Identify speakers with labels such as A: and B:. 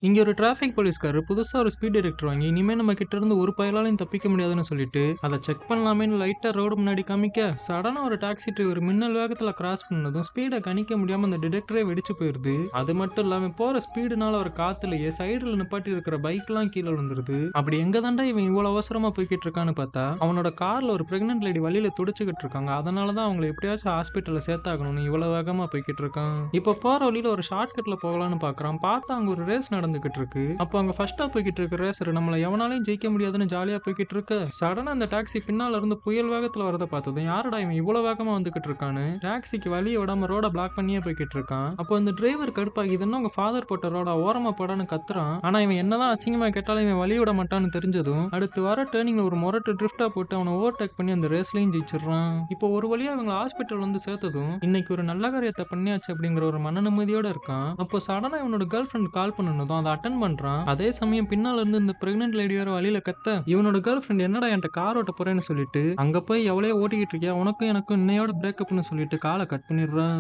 A: இங்க ஒரு டிராஃபிக் போலீஸ்காரர் புதுசா ஒரு ஸ்பீட் டிடெக்டர் வாங்கி, இனிமே நம்ம கிட்ட இருந்து ஒரு பயலாலையும் தப்பிக்க முடியாதுன்னு சொல்லிட்டு, அத செக் பண்ணலாமேன்னு லைட்டா ரோடு முன்னாடி காமிக்க, சடனா ஒரு டாக்ஸி டிரைவர் மின்னல் வேகத்துல கிராஸ் பண்ணதும் ஸ்பீட கணிக்க முடியாம அந்த டிடெக்டரே வெடிச்சு போயிருது. அது மட்டும் இல்லாம போற ஸ்பீடுனால ஒரு காத்துலயே சைடுல நிப்பாட்டி இருக்கிற பைக்லாம் கீழ விழுந்துருது. அப்படி எங்க தாண்டா இவன் இவ்வளவு அவசரமா போய்கிட்டு இருக்கான்னு பார்த்தா, அவனோட கார்ல ஒரு பிரெக்னன்ட் லேடி வழியில துடிச்சுக்கிட்டு இருக்காங்க. அதனால தான் அவங்கள எப்படியாச்சும் ஹாஸ்பிட்டல்ல சேர்த்தாகணும்னு இவ்வளவு வேகமா போய்கிட்டு இருக்கான். இப்போ போற வழியில ஒரு ஷார்ட் கட்ல போகலான்னு பார்க்கறான். பார்த்தா அங்க ஒரு ரேஸ் நடந்துகிட்டு இருக்கு. அப்போ அங்க ஃபர்ஸ்டா போய்கிட்டு இருக்க ரேசர் நம்மள எவனாலையும் ஜெயிக்க முடியாதுன்னு ஜாலியா போய்கிட்டு இருக்க, சடனா அந்த டாக்ஸி பின்னால இருந்து புயல் வேகத்துல வரத பார்த்ததும் யாரடா இவன் இவ்வளவு வேகமா வந்துகிட்டு இருக்கான்னு டாக்ஸிக்கு வழிய விடாம ரோட பிளாக் பண்ணியே போய்கிட்டு இருக்கான். அப்போ இந்த டிரைவர் கடுப்பாகி இது என்ன உங்க ஃபாதர் போட்ட ரோட ஓரமா போடான்னு கத்துறான். ஆனா இவன் என்னதான் அசிங்கமா கேட்டாலும் இவன் வழி விட மாட்டான்னு தெரிஞ்சதும் அடுத்து வர டேர்னிங்ல ஒரு மொரட்டு ட்ரிஃப்டா போட்டு அவனை ஓவர்டேக் பண்ணி அந்த ரேஸ்லயும் ஜெயிச்சிடுறான். இப்போ ஒரு வழியா இவங்க ஹாஸ்பிட்டல் வந்து சேர்த்ததும் இன்னைக்கு ஒரு நல்ல காரியத்தை பண்ணியாச்சு அப்படிங்கிற ஒரு மன நிம்மதியோட இருக்கான். அப்போ சடனா இவனோட கேர்ள் ஃப்ரெண்ட் கால் பண்ணதும் அதை அட்டன் பண்றான். அதே சமயம் பின்னால இருந்து இந்த பிரெக்னன்ட் லேடி வேற வழியில கத்த, இவனோட கேர்ள் ஃப்ரெண்ட் என்னடா என்கிட்ட கார் ஓட்ட போறேன்னு சொல்லிட்டு அங்க போய் எவ்வளோ ஓட்டிக்கிட்டு இருக்கியா, உனக்கும் எனக்கும் இன்னையோட பிரேக்கப்னு சொல்லிட்டு காலை கட் பண்ணிடுறான்.